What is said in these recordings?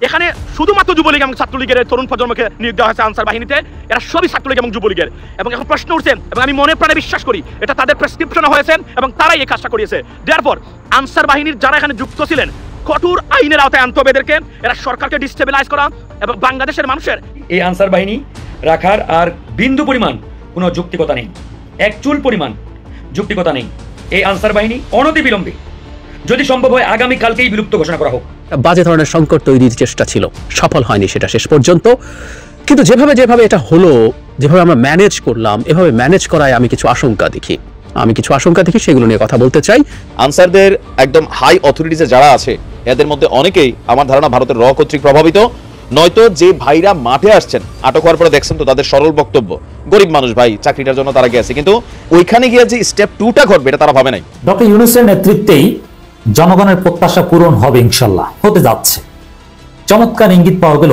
এখানে শুধুমাত্র যুবলীগ এবং ছাত্রলীগের তরুণ প্রজন্মকে নিয়োগ দেওয়া হয়েছে আনসার বাহিনীতে, এরা সবই ছাত্রলীগ এবং যুবলীগের। এবং এখন প্রশ্ন উঠছে, এবং আমি মনে প্রাণে বিশ্বাস করি এটা তাদের প্রেসক্রিপশনে হয়েছে এবং তারাই এই কাজটা করিয়েছে। দেয়ারপর আনসার বাহিনীর যারা এখানে যুক্ত ছিলেন কঠোর আইনের আওতায় আনতে হবে এদেরকে। এরা সরকারকে ডিস্টেবিলাইজ করা এবং বাংলাদেশের মানুষের এই আনসার বাহিনী রাখার আর বিন্দু পরিমাণ কোনো যৌক্তিকতা নেই, এক চুল পরিমাণ যৌক্তিকতা নেই। এই আনসার বাহিনী অনতিবিলম্বে যদি সম্ভব হয় আগামীকালকেই বিলুপ্ত ঘোষণা করা হোক। বাজে ধরনের সংকট তৈরির চেষ্টা ছিল, সফল হয়নি সেটা শেষ পর্যন্ত। কিন্তু যেভাবে এটা হলো, যেভাবে আমরা ম্যানেজ করলাম, এভাবে ম্যানেজ করায় আমি কিছু আশঙ্কা দেখি, সেগুলো নিয়ে কথা বলতে চাই। আনসারদের একদম হাই অথরিটিজে যারা আছে এদের মধ্যে অনেকেই আমার ধারণা ভারতের র কর্তৃক প্রভাবিত, নয়তো যে ভাইরা মাঠে আসছেন আটক হওয়ার পরে দেখছেন তো তাদের সরল বক্তব্য, গরিব মানুষ ভাই, চাকরিটার জন্য তারা গেছে, কিন্তু ওইখানে গিয়ে যে স্টেপ 2টা ঘটবে এটা তারা ভাবে নাই। ডক্টর ইউনূসের নেতৃত্বেই জনগণের প্রত্যাশা পূরণ হবে, ইনশাল্লাহ হতে যাচ্ছে। চমৎকার ইঙ্গিত পাওয়া গেল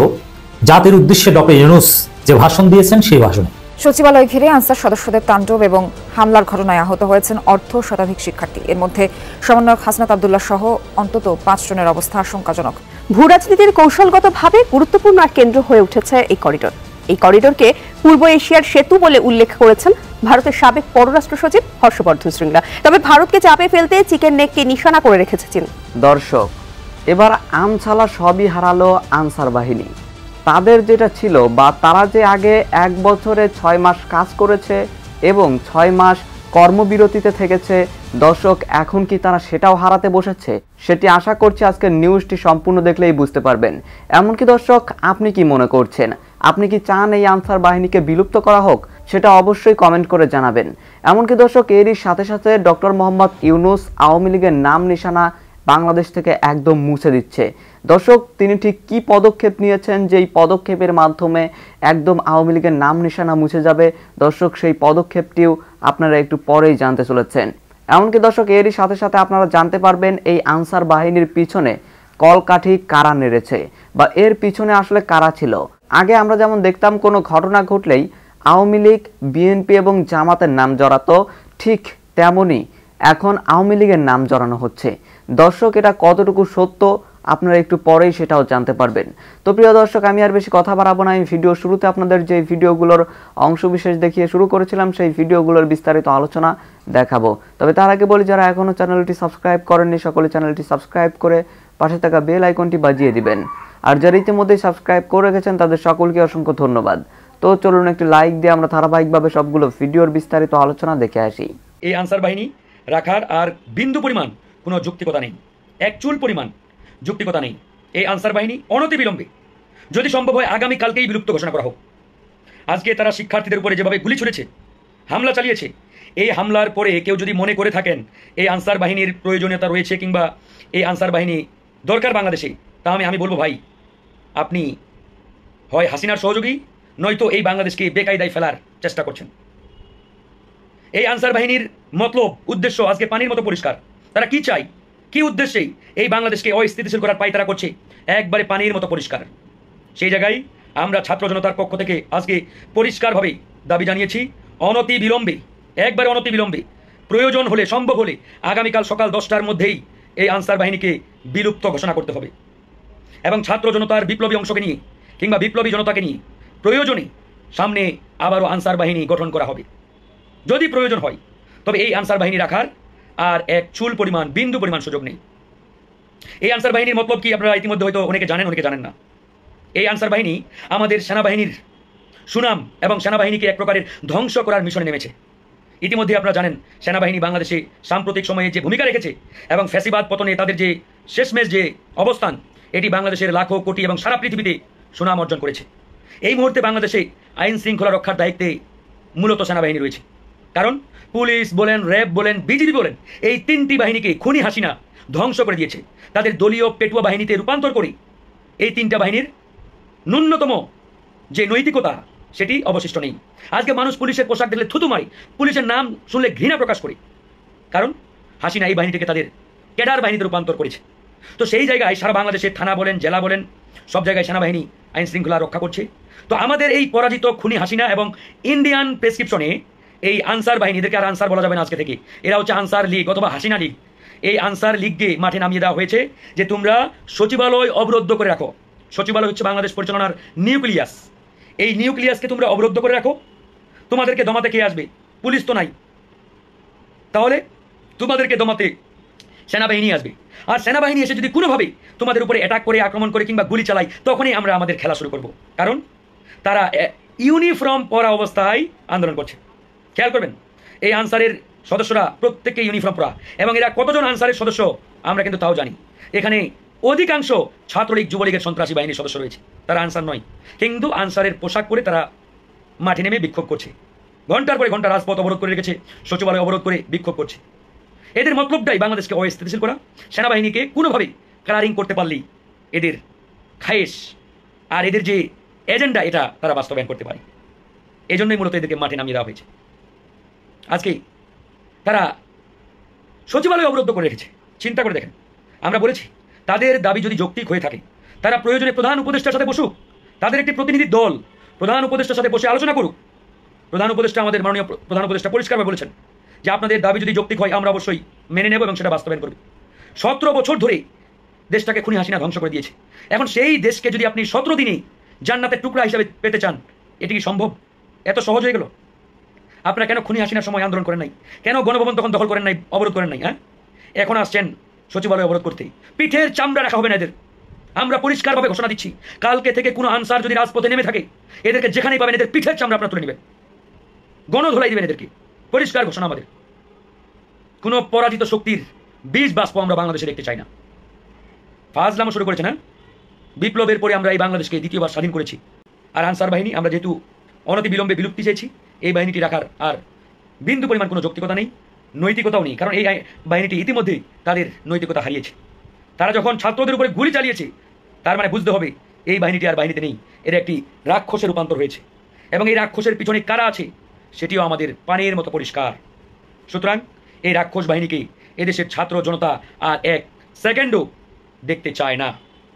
জাতির উদ্দেশ্যে ডক্টর ইউনূস যে ভাষণ দিয়েছেন সেই ভাষণে। সচিবালয় ঘিরে আনসার সদস্যদের তাণ্ডব এবং হামলার ঘটনায় আহত হয়েছেন অর্ধ শতাধিক শিক্ষার্থী। এর মধ্যে সমন্বয়ক হাসনাত আব্দুল্লাহ সহ অন্তত 5 জনের অবস্থা আশঙ্কাজনক। ভূ রাজনীতির কৌশলগতভাবে গুরুত্বপূর্ণ এক কেন্দ্র হয়ে উঠেছে এই করিডোর। এই করিডোরকে পূর্ব এশিয়ার সেতু বলে উল্লেখ করেছেন ভারতের সাবেক পররাষ্ট্র সচিব হর্ষবর্ধন শ্রীংলা। তবে ভারতকে চাপে ফেলতে চিকেন নেককে নিশানা করে রেখেছে চীন। দর্শক, এবার আমছালা সবই হারালো আনসার বাহিনী। তাদের যেটা ছিল বা তারা যে আগে 1 বছরে 6 মাস কাজ করেছে এবং 6 মাস কর্মবিরতিতে থেকেছে, দর্শক এখন কি তারা সেটাও হারাতে বসেছে? সেটি আশা করছি আজকের নিউজটি সম্পূর্ণ দেখলেই বুঝতে পারবেন। এমনকি দর্শক, আপনি কি মনে করছেন? আপনি কি চান এই আনসার বাহিনীকে বিলুপ্ত করা হোক? সেটা অবশ্যই কমেন্ট করে জানাবেন। এমনকি দর্শক, এরই সাথে সাথে ডক্টর মোহাম্মদ ইউনূস আওয়ামী লীগের নাম নিশানা বাংলাদেশ থেকে একদম মুছে দিচ্ছে। দর্শক, তিনি ঠিক কি পদক্ষেপ নিয়েছেন যে এই পদক্ষেপের মাধ্যমে একদম আওয়ামী লীগের নাম নিশানা মুছে যাবে? দর্শক, সেই পদক্ষেপটিও আপনারা একটু পরেই জানতে চলেছেন। এমনকি দর্শক, এরই সাথে সাথে আপনারা জানতে পারবেন এই আনসার বাহিনীর পিছনে কলকাঠি কারা নেড়েছে বা এর পিছনে আসলে কারা ছিল। আগে আমরা যেমন দেখতাম কোনো ঘটনা ঘটলেই আওয়ামী লীগ, বিএনপি এবং জামাতের নাম জড়াতো, ঠিক তেমনই এখন আওয়ামী লীগের নাম জড়ানো হচ্ছে। দর্শক, এটা কতটুকু সত্য আপনারা একটু পরেই সেটাও জানতে পারবেন। তো প্রিয় দর্শক, আমি আর বেশি কথা বাড়াবো না। এই ভিডিও শুরুতে আপনাদের যে ভিডিওগুলোর অংশবিশেষ দেখিয়ে শুরু করেছিলাম সেই ভিডিওগুলোর বিস্তারিত আলোচনা দেখাবো। তবে তার আগে বলি, যারা এখনও চ্যানেলটি সাবস্ক্রাইব করেননি সকলে চ্যানেলটি সাবস্ক্রাইব করে পাশে থাকা বেল আইকনটি বাজিয়ে দিবেন। আর যারা ইতিমধ্যেই সাবস্ক্রাইব করে রেখেছেন তাদের সকলকে অসংখ্য ধন্যবাদ। তো চলুন একটি লাইক দিয়ে আমরা ধারাবাহিকভাবে সবগুলো ভিডিওর বিস্তারিত আলোচনা দেখে আসি। এই আনসার বাহিনী রাখার আর বিন্দু পরিমাণ কোনো যৌক্তিকতা নেই, এক চুল পরিমাণ যৌক্তিকতা নেই। এই আনসার বাহিনী অনতিবিলম্বে যদি সম্ভব হয় আগামীকালকেই বিলুপ্ত ঘোষণা করা হোক। আজকে তারা শিক্ষার্থীদের উপরে যেভাবে গুলি ছুড়েছে, হামলা চালিয়েছে, এই হামলার পরে কেউ যদি মনে করে থাকেন এই আনসার বাহিনীর প্রয়োজনীয়তা রয়েছে কিংবা এই আনসার বাহিনী দরকার বাংলাদেশে, তা আমি বলবো ভাই, আপনি হয় হাসিনার সহযোগী নয়তো এই বাংলাদেশকে বেকায়দায় ফেলার চেষ্টা করছেন। এই আনসার বাহিনীর মতলব, উদ্দেশ্য আজকে পানির মতো পরিষ্কার। তারা কি চায়, কি উদ্দেশ্যেই এই বাংলাদেশকে অস্থিতিশীল করার পায় তারা করছে, একবারে পানির মতো পরিষ্কার। সেই জায়গায় আমরা ছাত্র জনতার পক্ষ থেকে আজকে পরিষ্কারভাবে দাবি জানিয়েছি, অনতি বিলম্বে, একবারে অনতি বিলম্বে, প্রয়োজন হলে, সম্ভব হলে আগামীকাল সকাল 10টার মধ্যেই এই আনসার বাহিনীকে বিলুপ্ত ঘোষণা করতে হবে। এবং ছাত্র জনতার বিপ্লবী অংশকে নিয়ে কিংবা বিপ্লবী জনতাকে নিয়ে প্রয়োজনে সামনে আবারও আনসার বাহিনী গঠন করা হবে যদি প্রয়োজন হয়। তবে এই আনসার বাহিনী রাখার আর এক চুল পরিমাণ, বিন্দু পরিমাণ সুযোগ নেই। এই আনসার বাহিনীর মতলব কি আপনারা ইতিমধ্যে হয়তো অনেকে জানেন, অনেকে জানেন না। এই আনসার বাহিনী আমাদের সেনাবাহিনীর সুনাম এবং সেনাবাহিনীকে এক প্রকারের ধ্বংস করার মিশনে নেমেছে। ইতিমধ্যে আপনারা জানেন সেনাবাহিনী বাংলাদেশে সাম্প্রতিক সময়ে যে ভূমিকা রেখেছে এবং ফ্যাসিবাদ পতনে তাদের যে শেষমেশ যে অবস্থান, এটি বাংলাদেশের লাখো কোটি এবং সারা পৃথিবীতে সুনাম অর্জন করেছে। এই মুহূর্তে বাংলাদেশে আইন শৃঙ্খলা রক্ষার দায়িত্বে মূলত সেনাবাহিনী রয়েছে। কারণ পুলিশ বলেন, র্যাব বলেন, বিজিবি বলেন, এই 3টি বাহিনীকে খুনি হাসিনা ধ্বংস করে দিয়েছে। তাদের দলীয় পেটুয়া বাহিনীতে রূপান্তর করে এই 3টা বাহিনীর ন্যূনতম যে নৈতিকতা সেটি অবশিষ্ট নেই। আজকে মানুষ পুলিশের পোশাক দেখলে থুতু মারে, পুলিশের নাম শুনলে ঘৃণা প্রকাশ করে, কারণ হাসিনা এই বাহিনীটিকে তাদের ক্যাডার বাহিনীতে রূপান্তর করেছে। তো সেই জায়গায় সারা বাংলাদেশের থানা বলেন, জেলা বলেন, সব জায়গায় সেনাবাহিনী আইন শৃঙ্খলা রক্ষা করছে। তো আমাদের এই পরাজিত খুনি হাসিনা এবং ইন্ডিয়ান প্রেসক্রিপশনে এই আনসার বাহিনী, এদেরকে আর আনসার বলা যাবে না আজকে থেকে, এরা হচ্ছে আনসার লীগ অথবা হাসিনা লীগ। এই আনসার লীগকে মাঠে নামিয়ে দেওয়া হয়েছে যে তোমরা সচিবালয় অবরুদ্ধ করে রাখো, সচিবালয় হচ্ছে বাংলাদেশ পরিচালনার নিউক্লিয়াস। এই নিউক্লিয়াসকে তোমরা অবরুদ্ধ করে রাখো, তোমাদেরকে দমাতে কে আসবে? পুলিশ তো নাই, তাহলে তোমাদেরকে দমাতে সেনাবাহিনী আসবে। আর সেনাবাহিনী এসে যদি কোনোভাবে তোমাদের উপরে অ্যাটাক করে, আক্রমণ করে কিংবা গুলি চালায়, তখনই আমরা আমাদের খেলা শুরু করব। কারণ তারা ইউনিফর্ম পরা অবস্থায় আন্দোলন করছে। খেয়াল করবেন, এই আনসারের সদস্যরা প্রত্যেকে ইউনিফর্ম পরা, এবং এরা কতজন আনসারের সদস্য আমরা কিন্তু তাও জানি। এখানে অধিকাংশ ছাত্রলীগ, যুবলীগের সন্ত্রাসী বাহিনীর সদস্য রয়েছে, তারা আনসার নয়, কিন্তু আনসারের পোশাক পরে তারা মাঠে নেমে বিক্ষোভ করছে। ঘন্টার পরে ঘন্টা রাজপথ অবরোধ করে রেখেছে, সচিবালয় অবরোধ করে বিক্ষোভ করছে। এদের মতলবটাই বাংলাদেশকে অস্থিতিশীল করা, সেনাবাহিনীকে কোনোভাবে কালারিং করতে পারলেই এদের খায়েশ আর এদের যে এজেন্ডা এটা তারা বাস্তবায়ন করতে পারে। এই জন্যই মূলত এদেরকে মাঠে নামিয়ে দেওয়া হয়েছে। আজকে তারা সচিবালয় অবরুদ্ধ করে রেখেছে। চিন্তা করে দেখেন, আমরা বলেছি তাদের দাবি যদি যৌক্তিক হয়ে থাকে, তারা প্রয়োজনে প্রধান উপদেষ্টার সাথে বসুক, তাদের একটি প্রতিনিধি দল প্রধান উপদেষ্টার সাথে বসে আলোচনা করুক। প্রধান উপদেষ্টা, আমাদের মাননীয় প্রধান উপদেষ্টা পরিষ্কারভাবে বলেছেন যে আপনাদের দাবি যদি যৌক্তিক হয় আমরা অবশ্যই মেনে নেব এবং সেটা বাস্তবায়ন করব। 17 বছর ধরে দেশটাকে খুনি হাসিনা ধ্বংস করে দিয়েছে। এখন সেই দেশকে যদি আপনি 17 দিনে জান্নাতের টুকরা হিসাবে পেতে চান, এটি কি সম্ভব? এত সহজ হয়ে গেল? আপনারা কেন খুনি হাসিনার সময় আন্দোলন করেন নাই? কেন গণভবন তখন দখল করেন নাই, অবরোধ করেন নাই? হ্যাঁ, এখন আসছেন সচিবালয় অবরোধ করতে। পিঠের চামড়া রাখা হবে না এদের। আমরা পরিষ্কারভাবে ঘোষণা দিচ্ছি, কালকে থেকে কোনো আনসার যদি রাজপথে নেমে থাকে, এদেরকে যেখানেই পাবেন এদের পিঠের চামড়া আপনারা তুলে নেবেন, গণধোলাই দিবেন এদেরকে। পরিষ্কার ঘোষণা আমাদের। কোনো পরাজিত শক্তির বীজ বাষ্প আমরা বাংলাদেশে দেখতে চাই না। ফাজলামো শুরু করেছে না? বিপ্লবের পরে আমরা এই বাংলাদেশকে দ্বিতীয়বার স্বাধীন করেছি। আর আনসার বাহিনী আমরা যেহেতু অনতি বিলম্বে বিলুপ্তি চেয়েছি, এই বাহিনীটি রাখার আর বিন্দু পরিমাণ কোনো যৌক্তিকতা নেই, নৈতিকতাও নেই। কারণ এই বাহিনীটি ইতিমধ্যেই তাদের নৈতিকতা হারিয়েছে। তারা যখন ছাত্রদের উপরে গুলি চালিয়েছে, তার মানে বুঝতে হবে এই বাহিনীটি আর বাহিনীতে নেই, এর একটি রাক্ষসে রূপান্তর হয়েছে। এবং এই রাক্ষসের পিছনে কারা আছে সেটিও আমাদের পানির মতো পরিষ্কার। সুতরাং এই রাক্ষস বাহিনীকে এদেশের ছাত্র জনতা আর এক সেকেন্ডও দেখতে চায় না।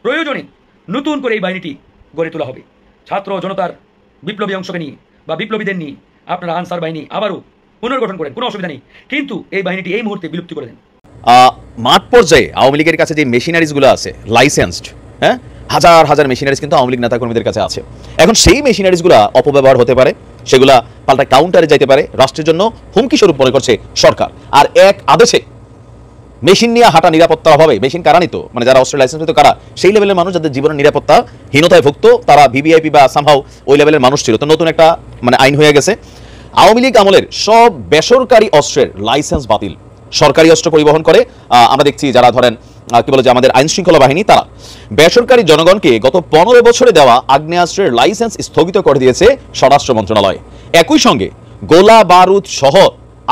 প্রয়োজনে নতুন করে এই বাহিনীটি গড়ে তোলা হবে। ছাত্র জনতার বিপ্লবী অংশকে নিয়ে বা বিপ্লবীদের নিয়ে আপনারা আনসার বাহিনী আবারও পুনর্গঠন করেন, কোনো অসুবিধা নেই, কিন্তু এই বাহিনীটি এই মুহূর্তে বিলুপ্তি করে দেন। মাঠ পর্যায়ে আওয়ামী লীগের কাছে যে মেশিনারিজগুলো আছে লাইসেন্সড, হ্যাঁ, হাজার হাজার মেশিনারিজ কিন্তু আওয়ামী লীগ নেতাকর্মীদের কাছে আছে। এখন সেই মেশিনারিজগুলো অপব্যবহার হতে পারে, সেগুলা পাল্টা কাউন্টারে যাইতে পারে, রাষ্ট্রের জন্য হুমকি স্বরূপ মনে করছে সরকার। আর এক আদেশে মেশিন নিয়ে হাঁটা নিরাপত্তার অভাবে, মেশিন কারা নিত, মানে যারা অস্ত্রের লাইসেন্স নিত কারা? সেই লেভেলের মানুষ যাদের জীবনের নিরাপত্তা হীনতায় ভুগত, তারা ভিভিআইপি বা সামহাও ওই লেভেলের মানুষ ছিল। তো নতুন একটা মানে আইন হয়ে গেছে, আওয়ামী লীগ আমলের সব বেসরকারি অস্ত্রের লাইসেন্স বাতিল। সরকারি অস্ত্র পরিবহন করে আমরা দেখছি যারা ধরেন কি বলে যে আমাদের আইন শৃঙ্খলা বাহিনী, তারা বেসরকারি জনগণকে গত 15 বছরে দেওয়া আগ্নেয়াস্ত্রের লাইসেন্স স্থগিত করে দিয়েছে স্বরাষ্ট্র মন্ত্রণালয়। একই সঙ্গে গোলা বারুদ সহ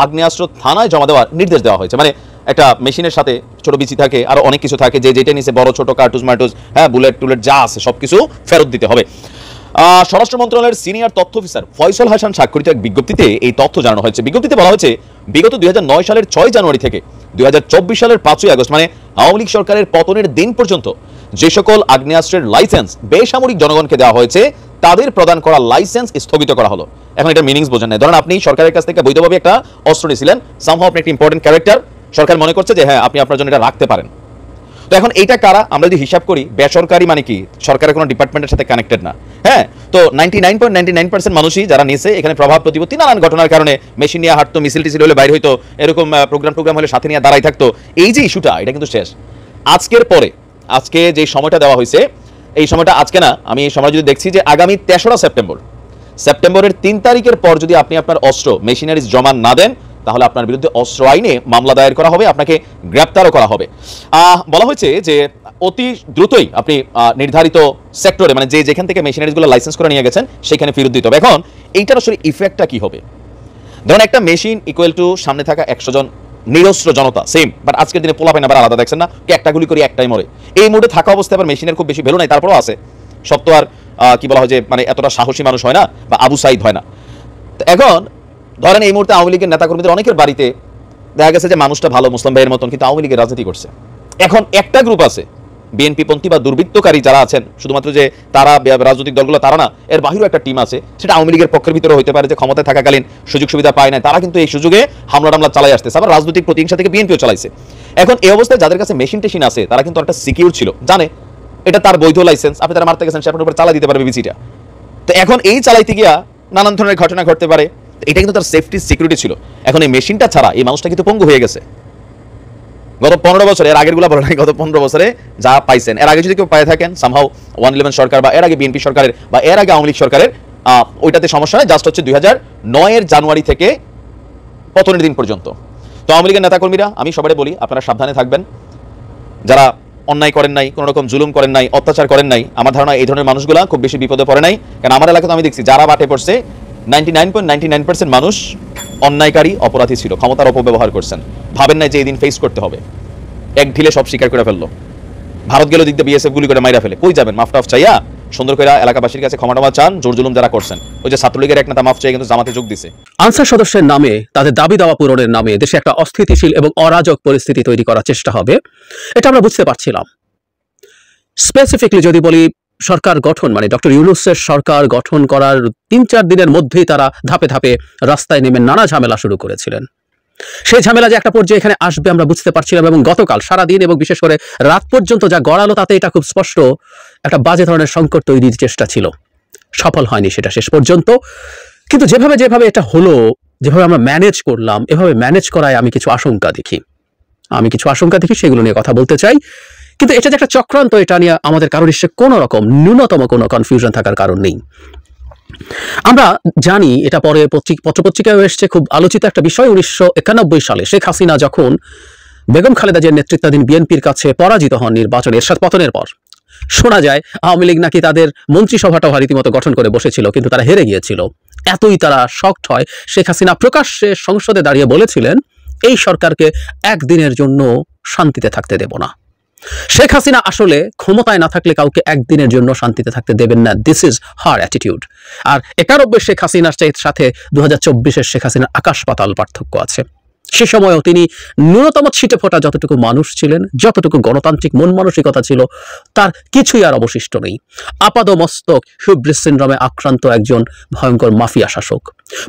আগ্নেয়াস্ত্র থানায় জমা দেওয়ার নির্দেশ দেওয়া হয়েছে। মানে একটা মেশিনের সাথে ছোট বিচি থাকে, আরো অনেক কিছু থাকে, যে যেটা নিচে বড় ছোট কার্টুজ মার্টুজ, হ্যাঁ, বুলেট টুলেট যা আছে সবকিছু ফেরত দিতে হবে। স্বরাষ্ট্র মন্ত্রণালয়ের সিনিয়র তথ্য অফিসার ফয়সল হাসান স্বাক্ষরিত এক বিজ্ঞপ্তিতে এই তথ্য জানানো হয়েছে। বিজ্ঞপ্তিতে বলা হয়েছে বিগত 2009 সালের 6 জানুয়ারি থেকে 2024 সালের 5 আগস্ট, মানে আওয়ামী লীগ সরকারের পতনের দিন পর্যন্ত যে সকল আগ্নেয়াস্ত্রের লাইসেন্স বেসামরিক জনগণকে দেওয়া হয়েছে, তাদের প্রদান করা লাইসেন্স স্থগিত করা হলো। এখন এটা মিনিংস বোঝেন না। ধরেন আপনি সরকারের কাছ থেকে বৈধভাবে একটা অস্ত্র নিয়েছিলেন, সামহাও আপনি একটা ইম্পর্টেন্ট ক্যারেক্টার, সরকার মনে করছে যে হ্যাঁ আপনি আপনার জন্য এটা রাখতে পারেন। তো এখন এইটা কারা? আমরা যদি হিসাব করি, বেসরকারি মানে কি সরকারের কোনো ডিপার্টমেন্টের সাথে কানেক্টেড না, হ্যাঁ। তো 99.99% মানুষই যারা নিয়েছে, এখানে প্রভাব প্রতিপত্তি নানান ঘটনার কারণে মেশিন নিয়ে হাঁটতো, মিছিল টিছিল হলে বাইরে হইতো, এরকম প্রোগ্রাম হলে সাথে নিয়ে দাঁড়াই থাকতো। এই যে ইস্যুটা, এটা কিন্তু শেষ। আজকের পরে, আজকে যে সময়টা দেওয়া হয়েছে, এই সময়টা আজকে না, আমি এই সময় যদি দেখছি যে আগামী 3রা সেপ্টেম্বরের 3 তারিখের পর যদি আপনি আপনার অস্ত্র মেশিনারিজ জমা না দেন, তাহলে আপনার বিরুদ্ধে অস্ত্র আইনে মামলা দায়ের করা হবে, আপনাকে গ্রেপ্তারও করা হবে। বলা হয়েছে যে অতি দ্রুতই আপনি নির্ধারিত সেক্টরে, মানে যেখান থেকে মেশিনারিজগুলো লাইসেন্স করে নিয়ে গেছেন, সেখানে ফেরত দিতে হবে। এখন এইটার আসলে ইফেক্টটা কি হবে? ধরুন একটা মেশিন ইকুয়াল টু সামনে থাকা 100 জন নিরস্ত্র জনতা, সেম। বাট আজকের দিনে পোলাপাইন আবার আলাদা, দেখছেন না, একটা গুলি করি একটাই মরে। এই মুহূর্তে থাকা অবস্থায় আবার মেশিনের খুব বেশি ভ্যালু নাই, তারপরেও আছে। সব তো আর কি বলা হয় যে মানে এতটা সাহসী মানুষ হয় না, বা আবু সাইদ হয় না। এখন ধরেন এই মুহূর্তে আওয়ামী লীগের নেতাকর্মীদের অনেকের বাড়িতে দেখা গেছে যে মানুষটা ভালো, মুসলিম ভাইয়ের মতন, কিন্তু আওয়ামী লীগের রাজনীতি করছে। এখন একটা গ্রুপ আছে বিএনপিপন্থী বা দুর্বৃত্তকারী যারা আছেন, শুধুমাত্র যে তারা রাজনৈতিক দলগুলো তারা না, এর বাহিরেও একটা টিম আছে, সেটা আওয়ামী লীগের পক্ষের ভিতরে হতে পারে, যে ক্ষমতায় থাকাকালীন সুযোগ সুবিধা পায় না, তারা কিন্তু এই সুযোগে হামলা চালাই আসতেছে। আবার রাজনৈতিক প্রতিহিংসা থেকে বিএনপিও চালাইছে। এখন এই অবস্থায় যাদের কাছে মেশিন টেশিন আছে, তারা কিন্তু একটা সিকিউর ছিল, জানে এটা তার বৈধ লাইসেন্স, আপনি তারা মারতে গেছেন, সে আপনার উপর চালা দিতে পারবে বিচিটা। তো এখন এই চালাইতে গিয়া নানান ধরনের ঘটনা ঘটতে পারে, এটা কিন্তু তার সেফটি সিকিউরিটি ছিল। এখন এই মেশিনটা ছাড়া এই মানুষটা কিন্তু পঙ্গু হয়ে গেছে। গত 15 বছরে, এর আগের গুলা বলে নাই, গত 15 বছরে যা পাইছেন, এর আগে যদি কেউ পায়ে থাকেন সামহাও 111 সরকার বা এর আগে বিএনপি সরকারের বা এর আগে আওয়ামী লীগ সরকারের, ওইটাতে সমস্যা নয়। জাস্ট হচ্ছে 2009 জানুয়ারি থেকে পতনের দিন পর্যন্ত। তো আওয়ামী লীগের নেতাকর্মীরা, আমি সবাই বলি আপনারা সাবধানে থাকবেন। যারা অন্যায় করেন নাই, কোনো রকম জুলুম করেন নাই, অত্যাচার করেন নাই, আমার ধারণা এই ধরনের মানুষগুলা খুব বেশি বিপদে পড়ে নাই। কারণ আমার এলাকাতে আমি দেখছি যারা বাটে পড়ছে 99.99% মানুষ অন্যায়কারী, অপরাধী ছিল, ক্ষমতার অপব্যবহার করছেন, ভাবেন নাই যে এই দিন ফেস করতে হবে। এক ঢিলে সব স্বীকার করে ফেললো। ভারত গেল দিক দিয়ে বিএসএফ গুলি করে মাইরা ফেলে, কই যাবেন? মাফটাফ চাইয়া সুন্দর করে এলাকাবাসীর কাছে ক্ষমা টমা চান, জোর জুলুম যারা করছেন। ওই যে ছাত্রলীগের এক নেতা মাফ চাই কিন্তু জামাতে যোগ দিছে। আনসার সদস্যের নামে, তাদের দাবি দাওয়া পূরণের নামে দেশে একটা অস্থিতিশীল এবং অরাজক পরিস্থিতি তৈরি করার চেষ্টা হবে, এটা আমরা বুঝতে পারছিলাম। স্পেসিফিকলি যদি বলি, সরকার গঠন মানে ডক্টর ইউনূসের সরকার গঠন করার 3-4 দিনের মধ্যেই তারা ধাপে ধাপে রাস্তায় নেমে নানা ঝামেলা শুরু করেছিলেন। সেই ঝামেলা যে একটা পর্যায়ে এখানে আসবে আমরা বুঝতে পারছিলাম, এবং গতকাল সারাদিন এবং বিশেষ করে রাত পর্যন্ত যা গড়ালো তাতে এটা খুব স্পষ্ট একটা বাজে ধরনের সংকট তৈরির চেষ্টা ছিল। সফল হয়নি সেটা শেষ পর্যন্ত। কিন্তু যেভাবে যেভাবে এটা হলো, যেভাবে আমরা ম্যানেজ করলাম, এভাবে ম্যানেজ করায় আমি কিছু আশঙ্কা দেখি, সেগুলো নিয়ে কথা বলতে চাই। কিন্তু এটা যে একটা চক্রান্ত, এটা নিয়ে আমাদের কারোর নিশ্চয় কোনো রকম ন্যূনতম কোনো কনফিউশন থাকার কারণ নেই। আমরা জানি, এটা পরে পত্রপত্রিকায় এসছে, খুব আলোচিত একটা বিষয়। 1991 সালে শেখ হাসিনা যখন বেগম খালেদা জিয়ার নেতৃত্বাধীন বিএনপির কাছে পরাজিত হন নির্বাচনে, এরশাদ পতনের পর, শোনা যায় আওয়ামী লীগ নাকি তাদের মন্ত্রিসভাটাও রীতিমতো গঠন করে বসেছিল, কিন্তু তারা হেরে গিয়েছিল। এতই তারা শকড হয়, শেখ হাসিনা প্রকাশ্যে সংসদে দাঁড়িয়ে বলেছিলেন, এই সরকারকে একদিনের জন্য শান্তিতে থাকতে দেব না। শেখ হাসিনা আসলে ক্ষমতায় না থাকলে কাউকে একদিনের জন্য শান্তিতে থাকতে দেবেন না। This is her attitude. আর 91 শেখ হাসিনার সাথে 2024 শেখ হাসিনার আকাশ পাতাল পার্থক্য আছে। সে সময়ও তিনি ন্যূনতম ছিটে ফোটা যতটুকু মানুষ ছিলেন, যতটুকু গণতান্ত্রিক মন মানসিকতা ছিল, তার কিছুই আর অবশিষ্ট নেই। আপাদমস্তক হিউব্রিস সিনড্রোমে আক্রান্ত একজন ভয়ঙ্কর মাফিয়া শাসক।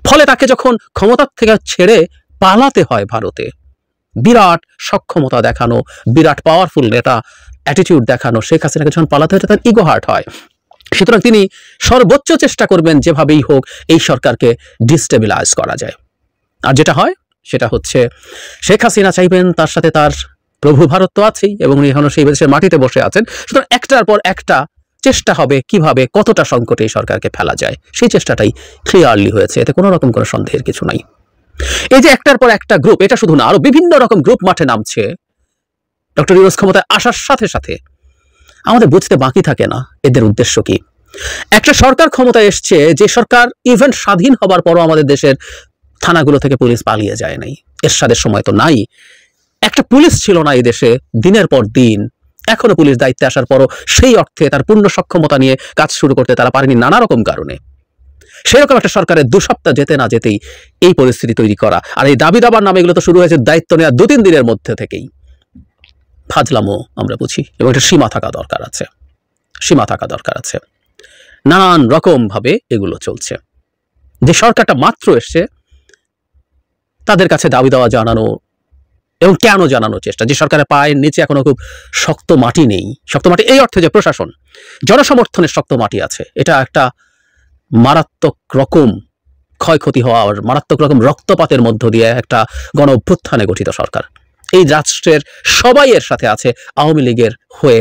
ফলে তাকে যখন ক্ষমতা থেকে ছেড়ে পালাতে হয় ভারতে, বিরাট সক্ষমতা দেখানো, বিরাট পাওয়ারফুল নেতা অ্যাটিটিউড দেখানো শেখ হাসিনাকে যখন পালাতে হয়, তার ইগো হার্ট হয়। সুতরাং তিনি সর্বোচ্চ চেষ্টা করবেন যেভাবেই হোক এই সরকারকে ডিস্টেবিলাইজ করা যায়। আর যেটা হয় সেটা হচ্ছে, শেখ হাসিনা চাইবেন, তার সাথে তার প্রভু ভারত তো আছেই, এবং উনি এখনো সেই দেশের মাটিতে বসে আছেন। সুতরাং একটার পর একটা চেষ্টা হবে কিভাবে কতটা সংকটে এই সরকারকে ফেলা যায়। সেই চেষ্টাটাই ক্লিয়ারলি হয়েছে, এতে কোনো রকম কোনো সন্দেহের কিছু নাই। এই যে একটার পর একটা গ্রুপ, এটা শুধু না, আরো বিভিন্ন রকম গ্রুপ মাঠে নামছে ডক্টর ইউনূস ক্ষমতায় আসার সাথে সাথে। আমাদের বুঝতে বাকি থাকে না এদের উদ্দেশ্য কি। একটা সরকার ক্ষমতায় এসছে, যে সরকার ইভেন স্বাধীন হবার পরও আমাদের দেশের থানাগুলো থেকে পুলিশ পালিয়ে যায় নাই। এরশাদের সময় তো নাই, একটা পুলিশ ছিল না এই দেশে দিনের পর দিন। এখনো পুলিশ দায়িত্বে আসার পরও সেই অর্থে তার পূর্ণ সক্ষমতা নিয়ে কাজ শুরু করতে তারা পারেনি নানা রকম কারণে। সেরকম একটা সরকারের 2 সপ্তাহ যেতে না যেতেই এই পরিস্থিতি তৈরি করা। আর এই দাবি দাবার নামে এগুলো তো শুরু হয়েছে দায়িত্ব নেওয়া 2-3 দিনের মধ্যে থেকেই। ফাজলামো আমরা বুঝি, এবং একটা সীমা থাকা দরকার আছে। নানান রকম ভাবে এগুলো চলছে। যে সরকারটা মাত্র এসছে, তাদের কাছে দাবি দেওয়া জানানো এবং কেন জানানোর চেষ্টা, যে সরকারের পায়ের নিচে এখনো খুব শক্ত মাটি নেই। শক্ত মাটি এই অর্থে যে প্রশাসন, জনসমর্থনের শক্ত মাটি আছে। এটা একটা মারাত্মক রকম ক্ষয়ক্ষতি হওয়ার, মারাত্মক রকম রক্তপাতের মধ্য দিয়ে একটা গণ অভ্যুত্থানে গঠিত সরকার। এই রাষ্ট্রের সবাই এর সাথে আছে, আওয়ামী লীগের হয়ে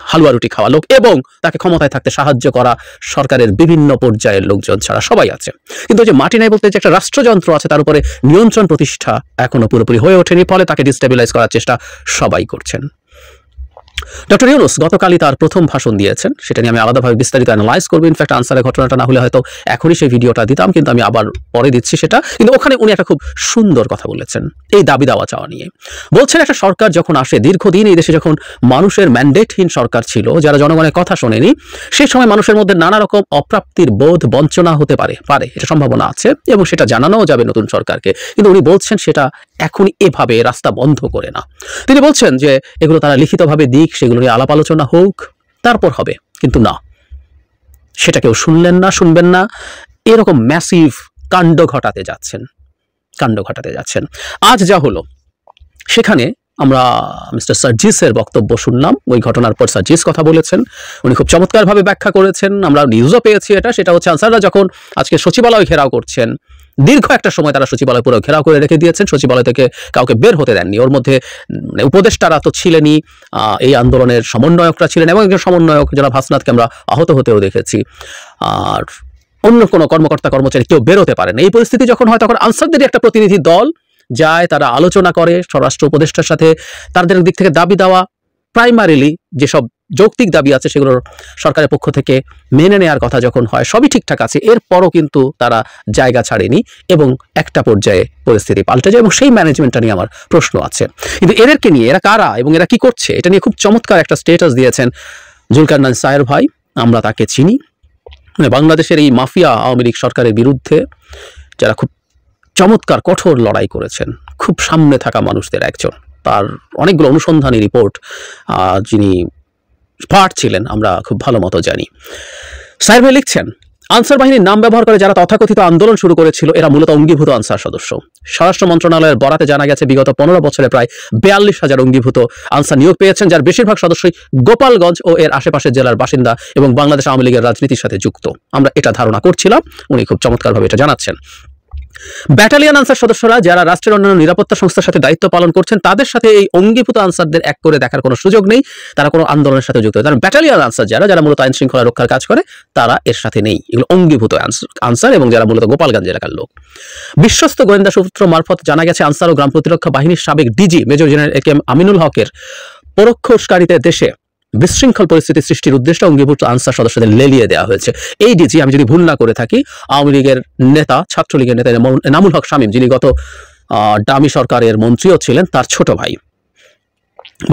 হালুয়া রুটি খাওয়া লোক এবং তাকে ক্ষমতায় থাকতে সাহায্য করা সরকারের বিভিন্ন পর্যায়ের লোকজন ছাড়া সবাই আছে। কিন্তু যে মাটি নাই বলতে যে একটা রাষ্ট্রযন্ত্র আছে, তার উপরে নিয়ন্ত্রণ প্রতিষ্ঠা এখনো পুরোপুরি হয়ে ওঠেনি। ফলে তাকে ডিস্টেবিলাইজ করার চেষ্টা সবাই করছেন। ডক্টর ইউনূস গতকালই তার প্রথম ভাষণ দিয়েছেন, সেটা নিয়ে আমি আলাদাভাবে বিস্তারিত অ্যানালাইজ করবো। ইনফ্যাক্ট আনসারের ঘটনাটা না হলে হয়তো এখনই সেই ভিডিওটা দিতাম, কিন্তু আমি আবার পরে দিচ্ছি সেটা। কিন্তু ওখানে উনি একটা খুব সুন্দর কথা বলেছেন এই দাবি দাওয়া চাওয়া নিয়ে। বলছেন, একটা সরকার যখন আসে, দীর্ঘদিন এই দেশে যখন মানুষের ম্যান্ডেটহীন সরকার ছিল, যারা জনগণের কথা শোনেনি, সেই সময় মানুষের মধ্যে নানা রকম অপ্রাপ্তির বোধ, বঞ্চনা হতে পারে, এটা সম্ভাবনা আছে, এবং সেটা জানানোও যাবে নতুন সরকারকে। কিন্তু উনি বলছেন সেটা এখনই এভাবে রাস্তা বন্ধ করে না। তিনি বলছেন যে এগুলো তারা লিখিতভাবে দিক, সেগুলো নিয়ে আলাপ আলোচনা হোক, তারপর হবে। কিন্তু না, সেটা কেউ শুনবেন না। এরকম ম্যাসিভ কাণ্ড ঘটাতে যাচ্ছেন। আজ যা হলো, সেখানে আমরা মিস্টার সার্জিসের বক্তব্য শুনলাম। ওই ঘটনার পর সার্জিস কথা বলেছেন, উনি খুব চমৎকারভাবে ব্যাখ্যা করেছেন। আমরা নিউজও পেয়েছি সেটা হচ্ছে আনসাররা যখন আজকে সচিবালয় ঘেরাও করছেন, দীর্ঘ একটা সময় তারা সচিবালয় পুরো ঘেরাও করে রেখে দিয়েছেন, সচিবালয় থেকে কাউকে বের হতে দেননি। ওর মধ্যে উপদেষ্টারা তো ছিলেনই, এই আন্দোলনের সমন্বয়করা ছিলেন, এবং একজন সমন্বয়ক জনাব হাসনাতকে আমরা আহত হতেও দেখেছি। আর অন্য কোনো কর্মকর্তা কর্মচারী কেউ বেরোতে পারেন। এই পরিস্থিতি যখন হয় তখন আনসারদেরই একটা প্রতিনিধি দল যায়, তারা আলোচনা করে স্বরাষ্ট্র উপদেষ্টার সাথে। তাদের দিক থেকে দাবি দেওয়া প্রাইমারিলি যেসব যৌক্তিক দাবি আছে সেগুলো সরকারের পক্ষ থেকে মেনে নেওয়ার কথা যখন হয়, সবই ঠিকঠাক আছে, এরপরও কিন্তু তারা জায়গা ছাড়েনি এবং একটা পর্যায়ে পরিস্থিতি পাল্টে যায়, এবং সেই ম্যানেজমেন্টটা নিয়ে আমার প্রশ্ন আছে। কিন্তু এদেরকে নিয়ে এরা কারা এবং এরা কি করছে এটা নিয়ে খুব চমৎকার একটা স্টেটাস দিয়েছেন জুলকারনাইন সায়ের ভাই। আমরা তাকে চিনি, বাংলাদেশের এই মাফিয়া আওয়ামী লীগ সরকারের বিরুদ্ধে যারা খুব চমৎকার কঠোর লড়াই করেছেন, খুব সামনে থাকা মানুষদের একজন। তার অনেকগুলো অনুসন্ধানী রিপোর্ট যিনি পার্ট ছিলেন আমরা খুব ভালো মতো জানি। সায়ের ভাই লিখছেন, আনসার বাহিনীর নাম ব্যবহার করে যারা তথাকথিত আন্দোলন শুরু করেছিল এরা মূলত অঙ্গীভূত আনসার সদস্য। স্বরাষ্ট্র মন্ত্রণালয়ের বরাতে জানা গেছে বিগত 15 বছরে প্রায় 42,000 অঙ্গীভূত আনসার নিয়োগ পেয়েছেন, যার বেশিরভাগ সদস্যই গোপালগঞ্জ ও এর আশেপাশের জেলার বাসিন্দা এবং বাংলাদেশ আওয়ামী লীগের রাজনীতির সাথে যুক্ত। আমরা এটা ধারণা করছিলাম, উনি খুব চমৎকারভাবে এটা জানাচ্ছেন। ব্যাটালিয়ন আনসার সদস্যরা যারা রাষ্ট্রের অন্যান্য নিরাপত্তা সংস্থার সাথে দায়িত্ব পালন করছেন তাদের সাথে এই অঙ্গীভূত আনসারদের এক করে দেখার কোনো সুযোগ নেই, তারা কোনো আন্দোলনের সাথে যুক্ত। কারণ ব্যাটালিয়ন আনসার যারা মূলত আইন শৃঙ্খলা রক্ষার কাজ করে তারা এর সাথে নেই, এগুলো অঙ্গীভূত আনসার এবং যারা মূলত গোপালগঞ্জ এলাকার লোক। বিশ্বস্ত গোয়েন্দা সূত্র মারফত জানা গেছে আনসার ও গ্রাম প্রতিরক্ষা বাহিনীর সাবেক DG major general AKM Aminul হকের পরোক্ষ উস্কানিতে দেশে বিশৃঙ্খল পরিস্থিতি সৃষ্টির উদ্দেশ্যে অঙ্গীভূত আনসার সদস্যদের লেলিয়ে দেওয়া হয়েছে। এই ডিজি, আমি যদি ভুল না করে থাকি, আওয়ামী লীগের নেতা, ছাত্রলীগের নেতা এনামুল হক শামীম, যিনি গত ডামি সরকারের মন্ত্রীও ছিলেন, তার ছোট ভাই।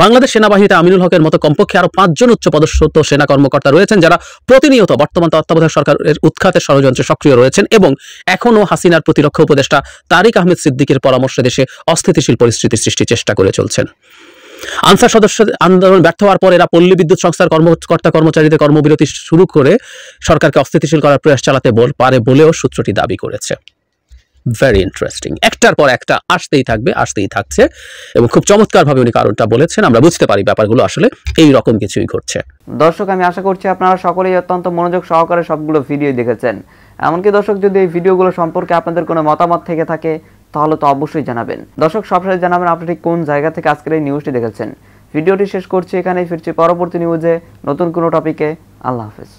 বাংলাদেশ সেনাবাহিনীতে আমিনুল হকের মতো কমপক্ষে আরো 5 জন উচ্চপদস্থ সেনা কর্মকর্তা রয়েছেন যারা প্রতিনিয়ত বর্তমান তত্ত্বাবধায়ক সরকারের উৎখাতের ষড়যন্ত্রে সক্রিয় রয়েছেন এবং এখনও হাসিনার প্রতিরক্ষা উপদেষ্টা তারিক আহমেদ সিদ্দিকের পরামর্শে দেশে অস্থিতিশীল পরিস্থিতি সৃষ্টির চেষ্টা করে চলছেন। আনসার সদস্য আন্দোলন ব্যর্থ হওয়ার পর এরা পল্লী বিদ্যুৎ সংস্থার কর্মকর্তা কর্মচারীদের কর্মবিরতি শুরু করে সরকারকে অস্থিতিশীল করার প্রয়াস চালাতে পারে বলেও সূত্রটি দাবি করেছে। Very interesting. একটার পর একটা আসতেই থাকবে, আসতেই থাকছে, এবং খুব চমৎকারভাবে উনি কারণটা বলেছেন। আমরা বুঝতে পারি ব্যাপারগুলো আসলে এই রকম কিছুই ঘটছে। দর্শক, আমি আশা করছি আপনারা সকলেই অত্যন্ত মনোযোগ সহকারে সবগুলো ভিডিও দেখেছেন। এমনকি দর্শক, যদি এই ভিডিওগুলো সম্পর্কে আপনাদের কোনো মতামত থেকে থাকে তাহলে তো অবশ্যই জানাবেন। দর্শক, সবসময় জানাবেন আপনি ঠিক কোন জায়গা থেকে আজকের এই নিউজটি দেখেছেন। ভিডিওটি শেষ করছি এখানেই, ফিরছি পরবর্তী নিউজে নতুন কোনো টপিকে। আল্লাহ হাফেজ।